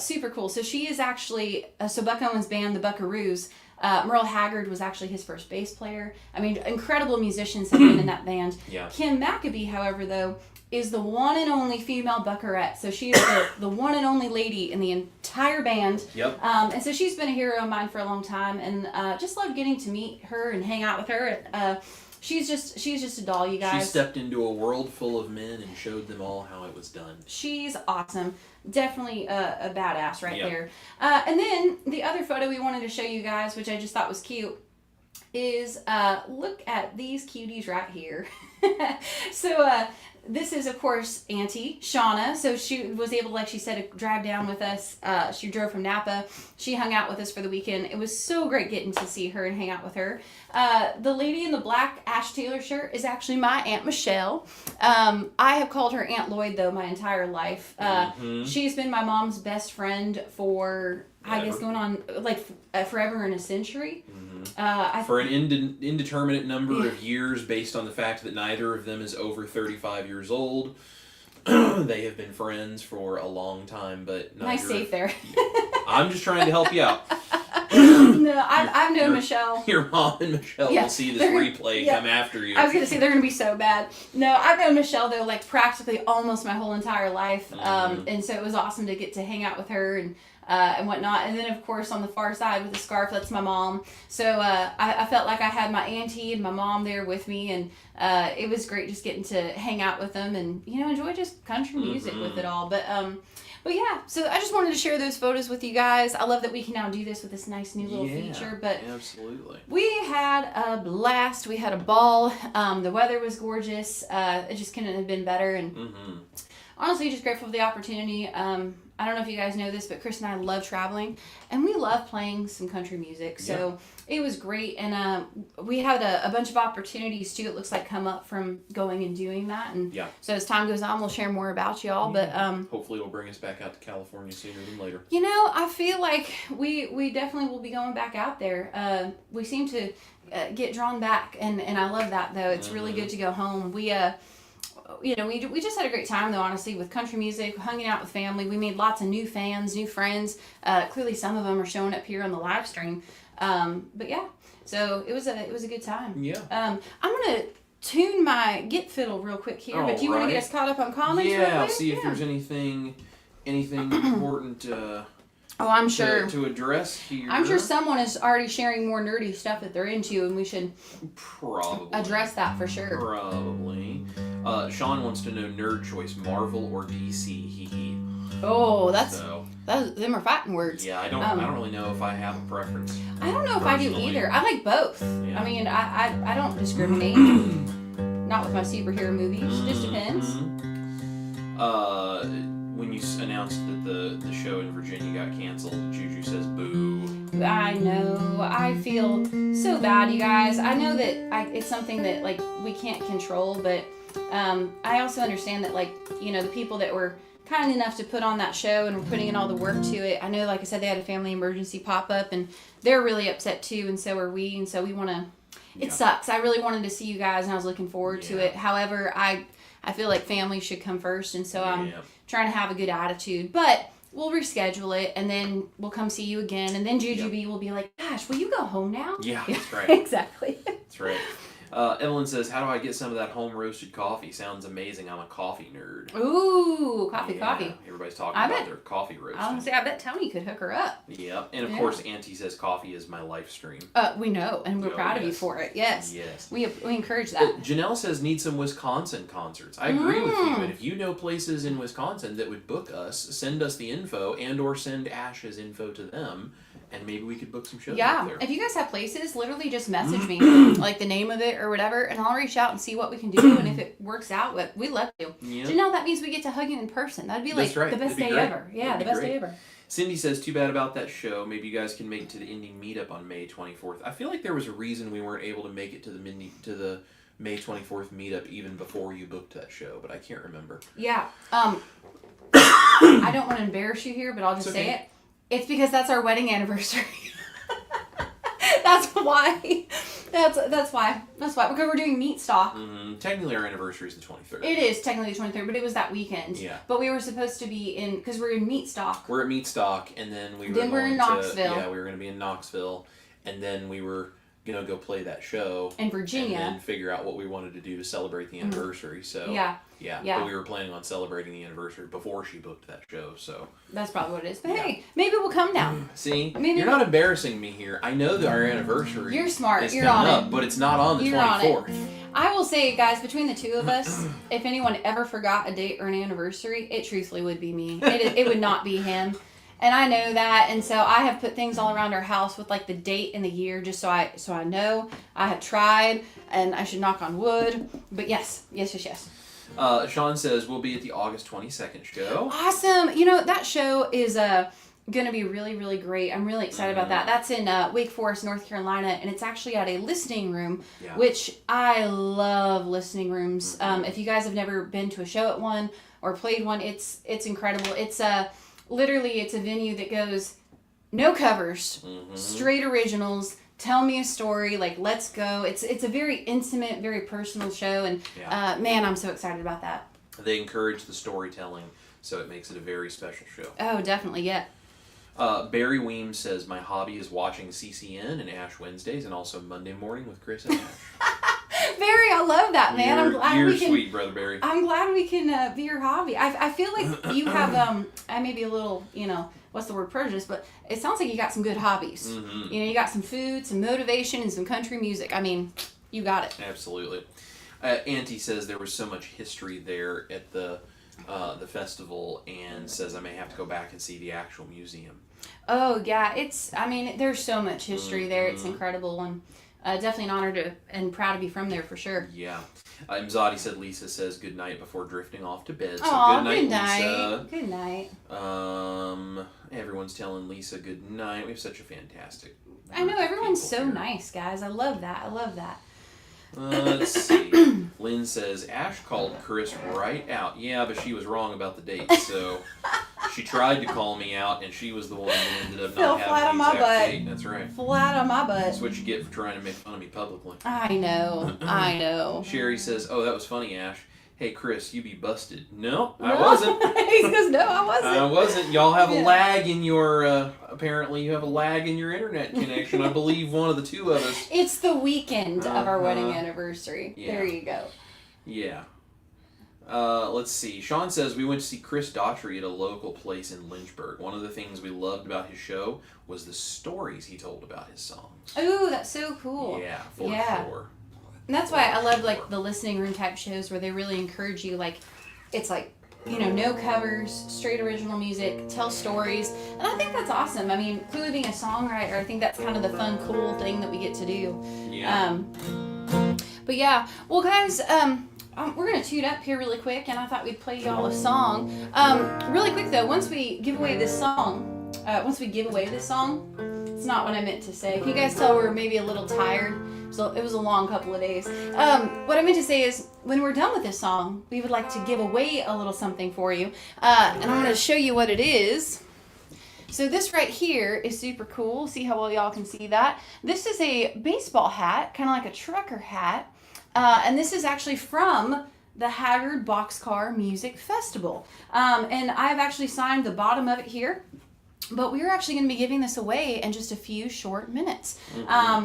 Super cool. So she is actually, Buck Owens' band, the Buckaroos, Merle Haggard was actually his first bass player. I mean, incredible musicians have been in that band. Yeah. Kim McAbee, however, though, is the one and only female Buckarette. So she is the one and only lady in the entire band. Yep. And so she's been a hero of mine for a long time, and just love getting to meet her and hang out with her. She's just a doll, you guys. She stepped into a world full of men and showed them all how it was done. She's awesome. Definitely a badass right there. And then the other photo we wanted to show you guys, which I just thought was cute, is look at these cuties right here. So this is, of course, Auntie Shauna. So she was able, like she said, to drive down with us. She drove from Napa. She hung out with us for the weekend. It was so great getting to see her and hang out with her. The lady in the black Ash Taylor shirt is actually my Aunt Michelle. I have called her Aunt Lloyd, though, my entire life. She's been my mom's best friend for, I guess, going on, like, forever and a century. For an indeterminate number of years, based on the fact that neither of them is over 35 years old. They have been friends for a long time, but nice save there. I'm just trying to help you out. No, I've known Michelle. Your mom and Michelle will see this replay come after you. I was going to say, they're going to be so bad. No, I've known Michelle, though, like, practically almost my whole entire life. And so it was awesome to get to hang out with her and whatnot. And then, of course, on the far side with the scarf, that's my mom. So I felt like I had my auntie and my mom there with me, and it was great just getting to hang out with them and, you know, enjoy just country music with it all. But yeah, so I just wanted to share those photos with you guys. I love that we can now do this with this nice new little feature. But absolutely. We had a blast. We had a ball. The weather was gorgeous. It just couldn't have been better. And honestly, just grateful for the opportunity. I don't know if you guys know this, but Chris and I love traveling, and we love playing some country music. So it was great, and we had a bunch of opportunities too. It looks like come up from going and doing that, and so as time goes on, we'll share more about y'all. But hopefully, it'll bring us back out to California sooner than later. You know, I feel like we definitely will be going back out there. We seem to get drawn back, and I love that though. It's really good to go home. You know, we just had a great time, though, honestly, with country music, hanging out with family. We made lots of new fans, new friends. Clearly, some of them are showing up here on the live stream. But yeah, so it was a good time. Yeah. I'm gonna tune my Get Fiddle real quick here, but do you want to get us caught up on comments? Yeah, real quick? See if there's anything important. Oh, I'm sure to address here. I'm sure someone is already sharing more nerdy stuff that they're into, and we should probably address that for sure. Probably. Sean wants to know nerd choice, Marvel or DC. Hee hee. Oh, them are fighting words. Yeah, I don't really know if I have a preference. I don't know if I do either. I like both. Yeah. I mean, I don't discriminate. Not with my superhero movies. Just depends. When you announced that the show in Virginia got canceled, Juju says boo. I know. I feel so bad, you guys. I know that it's something that, like, we can't control, but I also understand that, like, you know, the people that were kind enough to put on that show and were putting in all the work to it. I know, like I said, they had a family emergency pop up, and they're really upset too, and so are we, and so we want to. It sucks. I really wanted to see you guys, and I was looking forward to it. However, I feel like family should come first, and so I'm trying to have a good attitude. But we'll reschedule it, and then we'll come see you again, and then Juju B will be like, "Gosh, will you go home now?" Yeah, that's right. Exactly. That's right. Evelyn says, how do I get some of that home roasted coffee? Sounds amazing. I'm a coffee nerd. Ooh, coffee. Everybody's talking about their coffee roasting. I was going to say, I bet Tony could hook her up. Yep. And of course, Auntie says coffee is my life stream. We know, and we're proud of you for it. Yes. We encourage that. Janelle says, need some Wisconsin concerts. I agree with you. And if you know places in Wisconsin that would book us, send us the info and or send Ash's info to them. And maybe we could book some shows up there. If you guys have places, literally just message me, like the name of it or whatever, and I'll reach out and see what we can do. And if it works out, we'd love to. Yep. Janelle, that means we get to hug you in person. That'd be like the best day ever. Yeah, the best day ever. Cindy says, too bad about that show. Maybe you guys can make it to the indie meetup on May 24th. I feel like there was a reason we weren't able to make it to the May 24th meetup even before you booked that show, but I can't remember. Yeah. I don't want to embarrass you here, but I'll just say it. It's because that's our wedding anniversary. That's why. That's why. Because we're doing meat stock. Technically, our anniversary is the 23rd. It is technically the 23rd, but it was that weekend. Yeah. But we were supposed to be because we're in meat stock. We're at meat stock, and then we're in Knoxville. We were going to be in Knoxville, and then we were going to go play that show in Virginia, and then figure out what we wanted to do to celebrate the anniversary. So yeah. But we were planning on celebrating the anniversary before she booked that show. So that's probably what it is. But hey, maybe we'll come now. See, you're not embarrassing me here. I know that our anniversary. You're smart. You're on it, but it's not on the 24th. I will say, guys, between the two of us, if anyone ever forgot a date or an anniversary, it truthfully would be me. It would not be him. And I know that, and so I have put things all around our house with like the date and the year, just so I know. I have tried, and I should knock on wood. But yes. Sean says we'll be at the August 22nd show. Awesome. That show is going to be really, really great. I'm really excited about that. That's in Wake Forest, North Carolina, and it's actually at a listening room, which I love listening rooms. If you guys have never been to a show at one or played one, it's incredible. It's literally it's a venue that goes no covers, straight originals. Tell me a story, like let's go. It's a very intimate, very personal show, and man, I'm so excited about that. They encourage the storytelling, so it makes it a very special show. Oh, definitely, yeah. Barry Weems says, my hobby is watching CCN and Ash Wednesdays and also Monday Morning with Chris and Ash. Barry, I love that, man. I'm glad you're we can, sweet, Brother Barry. I'm glad we can be your hobby. I feel like you have, I may be a little, what's the word, prejudice, but it sounds like you got some good hobbies. You got some food, some motivation, and some country music. I mean, you got it. Absolutely. Auntie says there was so much history there at the festival, and says I may have to go back and see the actual museum. Oh yeah, there's so much history there. It's incredible, and definitely an honor and proud to be from there for sure. Yeah. Mzadi said Lisa says good night before drifting off to bed. So Aww, good night, Lisa. Good night. Everyone's telling Lisa good night. We have such a fantastic. I know, everyone's so nice, guys. I love that. Let's see. Lynn says, Ash called Chris right out. Yeah, but she was wrong about the date, so she tried to call me out, and she was the one who ended up not having the exact date. That's right. Flat on my butt. That's what you get for trying to make fun of me publicly. I know. Sherry says, oh, that was funny, Ash. Hey, Chris, you be busted. No, I wasn't. He says, no, I wasn't. I wasn't. Y'all have a lag in your, apparently you have a lag in your internet connection. I believe one of the two of us. It's the weekend of our wedding anniversary. Yeah. There you go. Yeah. Let's see. Sean says, we went to see Chris Daughtry at a local place in Lynchburg. One of the things we loved about his show was the stories he told about his songs. Ooh, that's so cool. Yeah, for sure. And that's why I love the listening room type shows where they really encourage you, it's no covers, straight original music, tell stories. And I think that's awesome. I mean, clearly being a songwriter, I think that's kind of the fun, cool thing that we get to do. Yeah. But yeah, well guys, we're going to tune up here really quick, and I thought we'd play y'all a song. Really quick though, once we give away this song, it's not what I meant to say. Can you guys tell we're maybe a little tired? So it was a long couple of days. What I meant to say is, when we're done with this song, we would like to give away a little something for you. And I'm going to show you what it is. So this right here is super cool. See how well y'all can see that? This is a baseball hat, kind of like a trucker hat. And this is actually from the Haggard Boxcar Music Festival. And I've actually signed the bottom of it here. But we're actually going to be giving this away in just a few short minutes.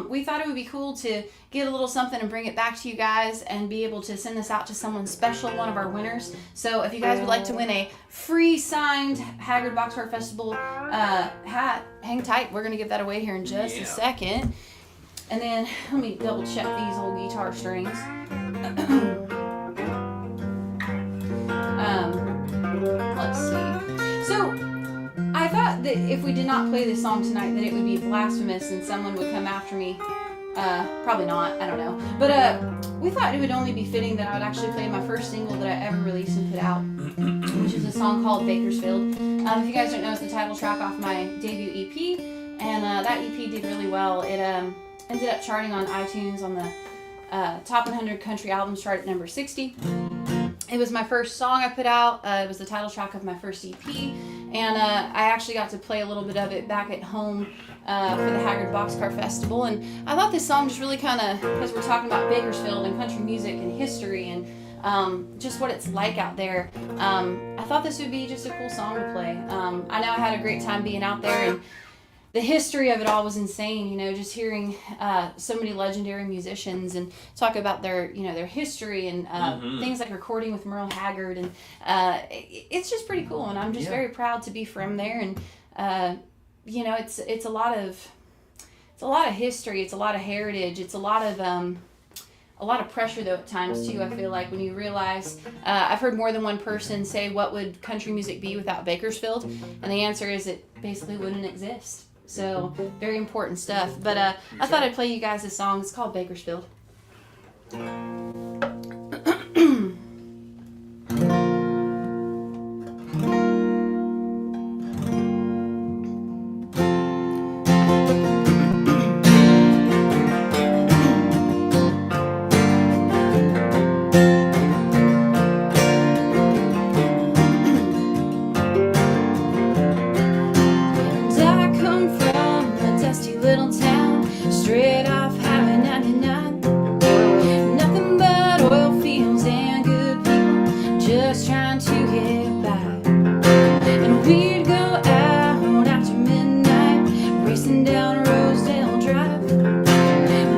We thought it would be cool to get a little something and bring it back to you guys and be able to send this out to someone special, one of our winners. So if you guys would like to win a free signed Haggard Boxcar Festival hat, hang tight. We're going to give that away here in just a second. And then let me double check these old guitar strings. Let's see. So I thought that if we did not play this song tonight, that it would be blasphemous and someone would come after me. Probably not, I don't know. But we thought it would only be fitting that I would actually play my first single that I ever released and put out, which is a song called Bakersfield. If you guys don't know, it's the title track off my debut EP, and that EP did really well. It ended up charting on iTunes on the Top 100 Country Albums chart at number 60. It was my first song I put out. It was the title track of my first EP, and I actually got to play a little bit of it back at home for the Haggard Boxcar Festival. And I thought this song just really kind of, because we're talking about Bakersfield and country music and history and just what it's like out there, I thought this would be just a cool song to play. I know I had a great time being out there, and the history of it all was insane, just hearing so many legendary musicians and talk about their history and things like recording with Merle Haggard, and it's just pretty cool, and I'm just very proud to be from there. And it's a lot of history, it's a lot of heritage, it's a lot of pressure though at times too. I feel like when you realize, I've heard more than one person say, what would country music be without Bakersfield? And the answer is it basically wouldn't exist. So, very important stuff. But I thought I'd play you guys a song. It's called Bakersfield. little town, straight off Highway 99. Nothing but oil fields and good people, just trying to get by. And we'd go out after midnight, racing down Rosedale Drive.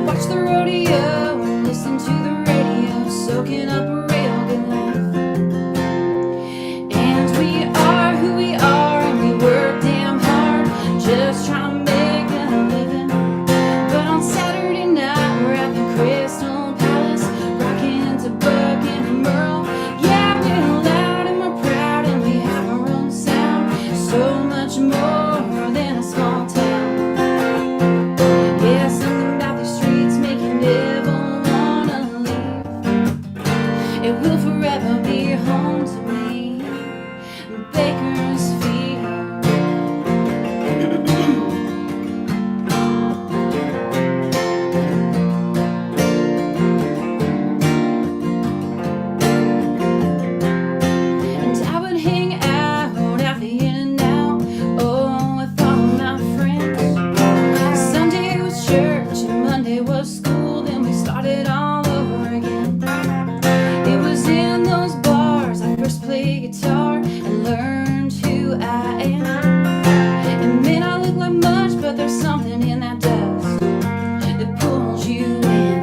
Watch the rodeo, listen to the radio, soaking up a real good life. And we are who we are, and we work damn hard, just trying to make a living. But on Saturday night, we're at the Crystal Palace, rocking to Buck and Merle. Yeah, we're loud and we're proud, and we have our own sound, so much more than a small town. Yeah, something about these streets make you never wanna leave. It will forever be home to me, Bakersfield. And I would hang out at the In-N-Out, oh, with all my friends. Sunday was church and Monday was school, then we started all over again. It was in those bars I first played guitar and learned who I am. And man, I look like much, but there's something in that dust that pulls you in.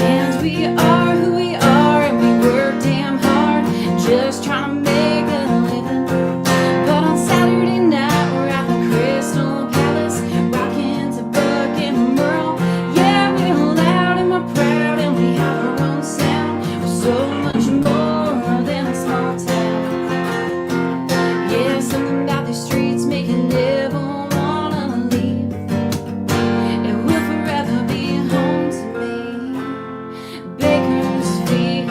And we are who we are, and we work damn hard, just trying to make a living. But on Saturday night, we're at the Crystal Palace, rocking to Buck and Merle. Yeah, we're loud and we're proud, and we have our own sound, we're so much more than a small town. Yeah, something about these streets make you never wanna leave. It will forever be home to me, Bakersfield.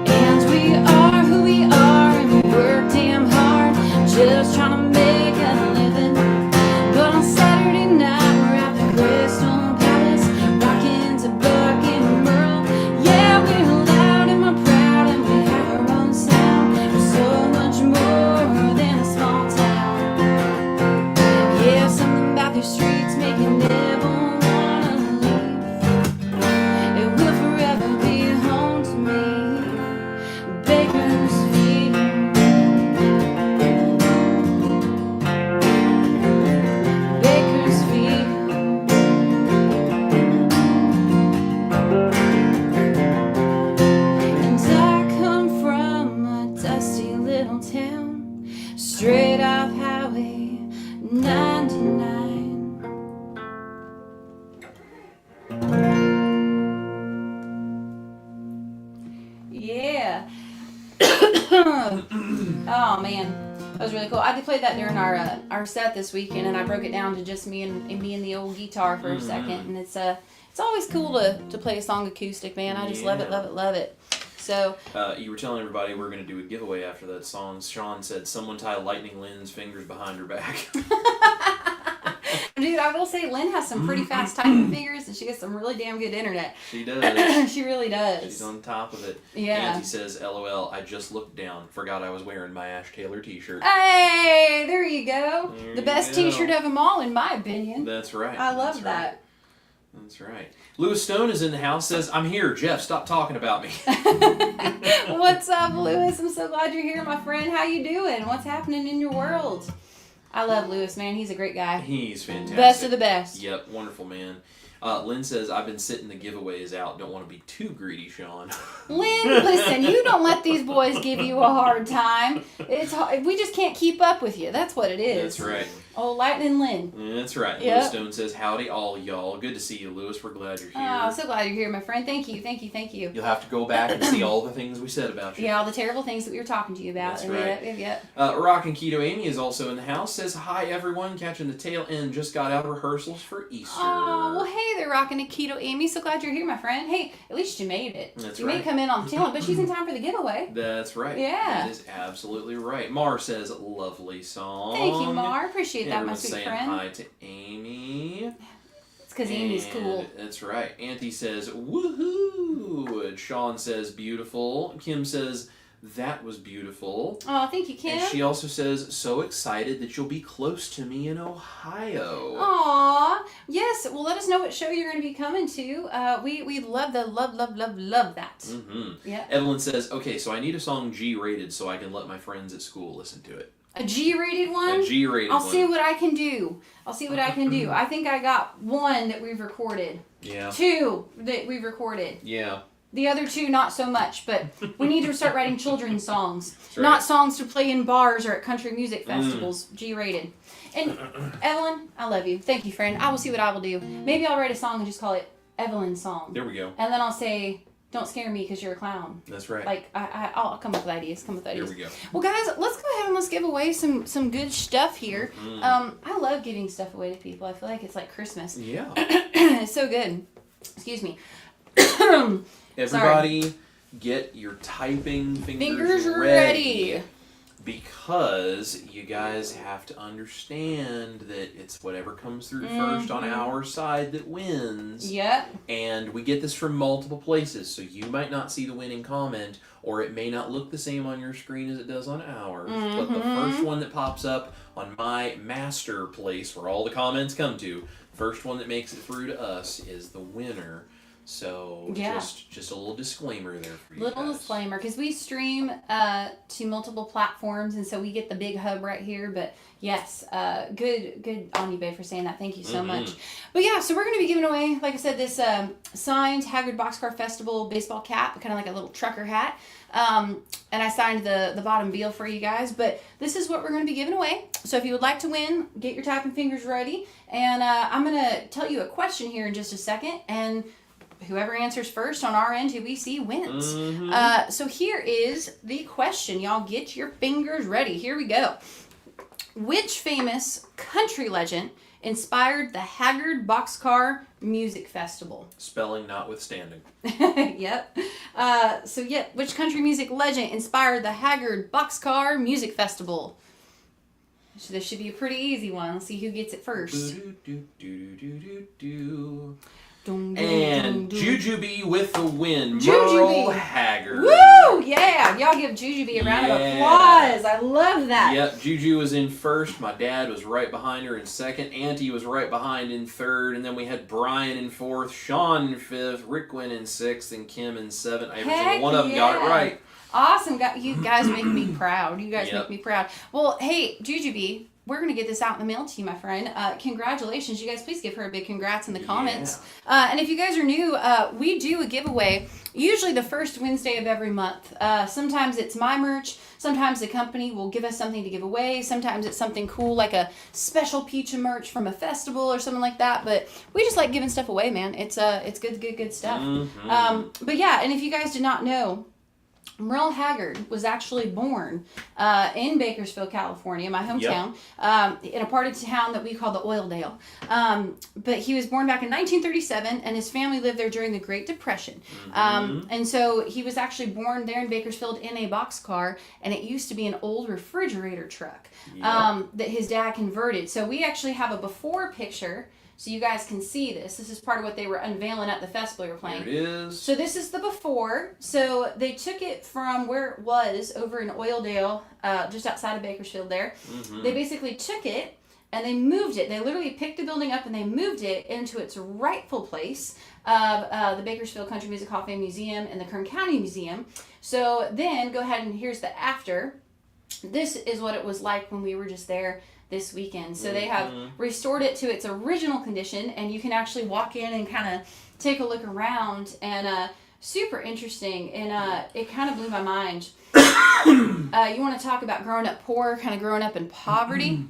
And we are who we are, and we work damn hard, just trying to make a living. But on Saturday night, we're at the Crystal Palace, rocking to Buck and Merle. Yeah, we're loud and we're proud, and we have our own sound, we're so much more than a small town. Yeah, something about these streets make you never wanna leave. It will forever be home to me, Bakersfield. Bakersfield. And I come from a dusty little town, straight off Highway 99. Yeah. Oh man, that was really cool. I did play that during our set this weekend, and I broke it down to just me and the old guitar for a second, and it's always cool to play a song acoustic, man. I just love it, love it, love it. So you were telling everybody we're going to do a giveaway after that song. Sean said, "Someone tie Lightning Lynn's fingers behind her back." dude, I will say Lynn has some pretty fast typing fingers, and she has some really damn good internet. She does. She really does. She's on top of it. Yeah. Auntie says, "LOL, I just looked down. Forgot I was wearing my Ash Taylor t-shirt." Hey, there you go. There the you best go. t-shirt of them all, in my opinion. That's right. I love That's that. Right. That's right. Lewis Stone is in the house, says, "I'm here. Jeff, stop talking about me." What's up, Lewis? I'm so glad you're here, my friend. How you doing? What's happening in your world? I love Lewis, man. He's a great guy. He's fantastic. Best of the best. Yep, wonderful man. Lynn says, "I've been sitting the giveaways out. Don't want to be too greedy, Sean." Lynn, listen, you don't let these boys give you a hard time. It's hard. We just can't keep up with you. That's what it is. That's right. Oh, Lightning Lynn. That's right. Yep. Lewis Stone says, "Howdy all y'all. Good to see you, Lewis. We're glad you're here." Oh, so glad you're here, my friend. Thank you, thank you, thank you. You'll have to go back and see all the things we said about you. Yeah, all the terrible things that we were talking to you about. That's right. Yep. Rockin' Keto Amy is also in the house. Says, "Hi everyone. Catching the tail end. Just got out of rehearsals for Easter." Oh, well, hey there, rocking a keto, Amy. So glad you're here, my friend. Hey, at least you made it. That's you right. may come in on the tail end, but she's in time for the giveaway. That's right. Yeah. That is absolutely right. Mar says, lovely song. Thank you, Mar. Appreciate that, my Everyone's sweet saying friend. hi to Amy. It's because Amy's cool. That's right. Auntie says, woohoo! And Sean says, beautiful. Kim says, that was beautiful. Oh, thank you, Kim. And she also says, so excited that you'll be close to me in Ohio. Aw, yes. Well, let us know what show you're going to be coming to. We love that. Mm-hmm. Yeah. Evelyn says, okay, so I need a song G-rated so I can let my friends at school listen to it. A G-rated one? A G-rated one. I'll see what I can do. I think I got one that we've recorded. Yeah. 2 that we've recorded. Yeah. The other 2, not so much, but we need to start writing children's songs. Right. Not songs to play in bars or at country music festivals. G-rated. And Evelyn, I love you. Thank you, friend. I will see what I will do. Maybe I'll write a song and just call it Evelyn's Song. There we go. And then I'll say, don't scare me because you're a clown. That's right. Like, I'll come up with ideas. Here we go. Well, guys, let's go ahead and let's give away some good stuff here. I love giving stuff away to people. I feel like it's like Christmas. Yeah. It's so good. Excuse me. Everybody, get your typing fingers ready. Because you guys have to understand that it's whatever comes through first on our side that wins. Yep. And we get this from multiple places, so you might not see the winning comment, or it may not look the same on your screen as it does on ours. But the first one that pops up on my master place where all the comments come to, first one that makes it through to us is the winner. So just a little disclaimer there for you guys. Disclaimer, because we stream to multiple platforms, and so we get the big hub right here. But yes, good on you, babe, for saying that. Thank you so much. But yeah, so we're going to be giving away, like I said, this signed Haggard Boxcar Festival baseball cap, kind of like a little trucker hat. And I signed the bottom deal for you guys. But this is what we're going to be giving away. So if you would like to win, get your tapping fingers ready. And I'm going to tell you a question here in just a second. And whoever answers first on our end, who we see, wins. So here is the question. Y'all get your fingers ready. Here we go. Which famous country legend inspired the Haggard Boxcar Music Festival? Spelling notwithstanding. Yep. Which country music legend inspired the Haggard Boxcar Music Festival? So this should be a pretty easy one. Let's see who gets it first. And Jujubee with the win. Jujubee. Merle Haggard. Woo! Yeah! Y'all give Jujubee a round of applause. I love that. Yep, Juju was in first. My dad was right behind her in second. Auntie was right behind in third. And then we had Brian in fourth, Sean in fifth, Rickwin in sixth, and Kim in seventh. Every single one of them got it right. Awesome. You guys make me proud. You guys make me proud. Well, hey, Jujubee, we're going to get this out in the mail to you, my friend. Congratulations. You guys, please give her a big congrats in the comments. And if you guys are new, we do a giveaway usually the first Wednesday of every month. Sometimes it's my merch. Sometimes the company will give us something to give away. Sometimes it's something cool like a special peach of merch from a festival or something like that. But we just like giving stuff away, man. It's good stuff. But yeah, and if you guys did not know, Merle Haggard was actually born in Bakersfield, California, my hometown, in a part of town that we call the Oildale. But he was born back in 1937, and his family lived there during the Great Depression. And so he was actually born there in Bakersfield in a boxcar, and it used to be an old refrigerator truck that his dad converted. So we actually have a before picture, so you guys can see this. This is part of what they were unveiling at the festival you're playing. There it is. So this is the before. So they took it from where it was over in Oildale, just outside of Bakersfield there. They basically took it and they moved it. They literally picked the building up and they moved it into its rightful place of the Bakersfield Country Music Hall of Fame Museum and the Kern County Museum. So then go ahead and here's the after. This is what it was like when we were just there this weekend. So they have restored it to its original condition, and you can actually walk in and kind of take a look around, and super interesting, and it kind of blew my mind. You want to talk about growing up poor, kind of growing up in poverty?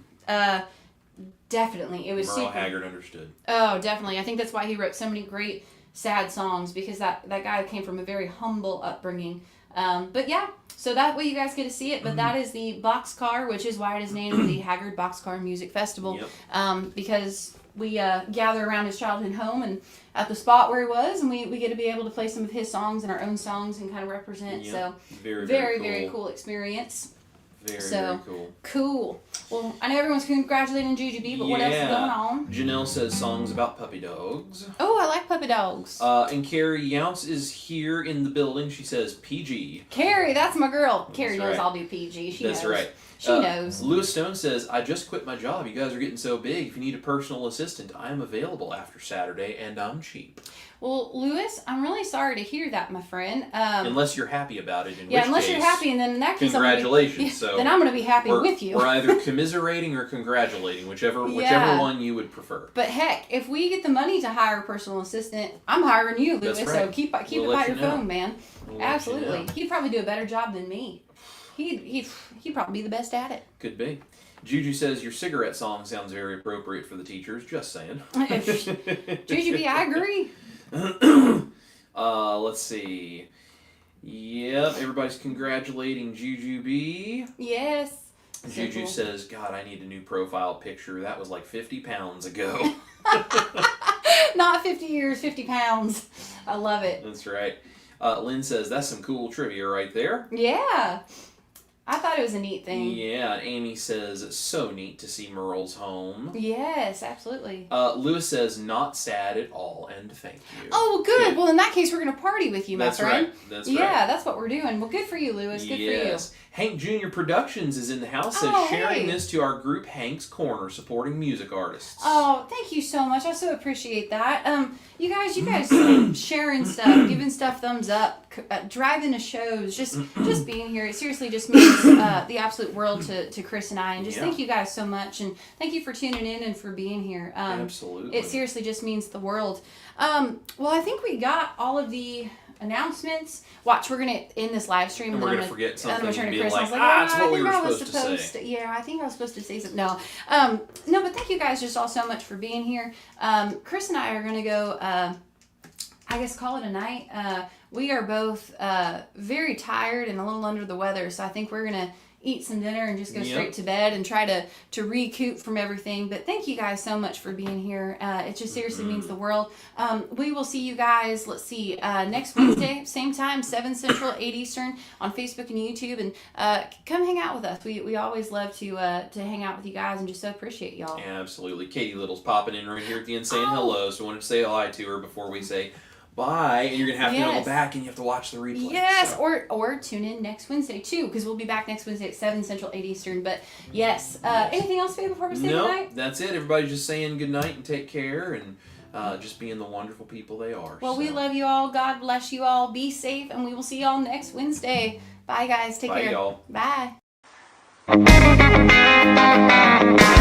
Definitely. It was Merle Haggard understood. Oh, definitely. I think that's why he wrote so many great sad songs, because that guy came from a very humble upbringing. But yeah, so that way you guys get to see it. But that is the Boxcar, which is why it is named the Haggard Boxcar Music Festival. Because we gather around his childhood home and at the spot where he was, and we get to be able to play some of his songs and our own songs and kind of represent. So very cool experience. Very cool. Cool. Well, I know everyone's congratulating Jujubee, but what else is going on? Janelle says songs about puppy dogs. Oh, I like puppy dogs. And Carrie Younce is here in the building. She says PG. Carrie, that's my girl. Carrie knows right. I'll do PG. She knows. That's right. She knows. Lewis Stone says, I just quit my job. You guys are getting so big. If you need a personal assistant, I am available after Saturday, and I'm cheap. Well, Lewis, I'm really sorry to hear that, my friend. Unless you're happy about it, unless you're happy, and then in that case, congratulations. Then I'm going to be happy with you. We're either commiserating or congratulating, whichever one you would prefer. But heck, if we get the money to hire a personal assistant, I'm hiring you, Lewis. Right. So keep it by your phone, man. Absolutely, you know. He'd probably do a better job than me. He'd probably be the best at it. Could be. Juju says your cigarette song sounds very appropriate for the teachers. Just saying. Jujubee, I agree. Let's see. Yep, everybody's congratulating Jujubee. Yes. Juju says, God, I need a new profile picture. That was like 50 pounds ago. Not 50 years, 50 pounds. I love it. That's right. Lynn says, that's some cool trivia right there. Yeah. I thought it was a neat thing. Yeah, Amy says, so neat to see Merle's home. Yes, absolutely. Lewis says, not sad at all, and thank you. Oh, well, good. Well, in that case, we're going to party with you, my friend. That's right. Yeah, that's what we're doing. Well, good for you, Lewis. Good for you. Hank Jr. Productions is in the house, says sharing this to our group Hank's Corner, supporting music artists. Oh, thank you so much. I so appreciate that. You guys sharing stuff, giving stuff thumbs up, driving to shows, just being here. It seriously just means the absolute world to Chris and I. And just thank you guys so much. And thank you for tuning in and for being here. Absolutely. It seriously just means the world. Well, I think we got all of the announcements. Watch, we're gonna end this live stream, and we're gonna forget something. I'm gonna turn to Chris. Like, I was like, that's what I we think were I was supposed to say. Yeah, I think I was supposed to say something. No, but thank you guys just all so much for being here. Chris and I are gonna go. I guess call it a night. We are both very tired and a little under the weather, so I think we're gonna eat some dinner and just go straight to bed and try to recoup from everything. But thank you guys so much for being here. It just seriously means the world. We will see you guys, let's see, next Wednesday, same time, 7 Central, 8 Eastern on Facebook and YouTube. And come hang out with us. We always love to hang out with you guys and just so appreciate y'all. Yeah, absolutely. Katie Little's popping in right here at the end saying hello, so I wanted to say hi to her before we say bye, and you're going to have to go back and you have to watch the replay. Yes, so. or tune in next Wednesday too, because we'll be back next Wednesday at 7 Central, 8 Eastern. But yes, anything else, Faye, before we say goodnight? No, that's it. Everybody's just saying goodnight and take care and just being the wonderful people they are. Well, we love you all. God bless you all. Be safe, and we will see y'all next Wednesday. Bye, guys. Take care. Bye, y'all. Bye.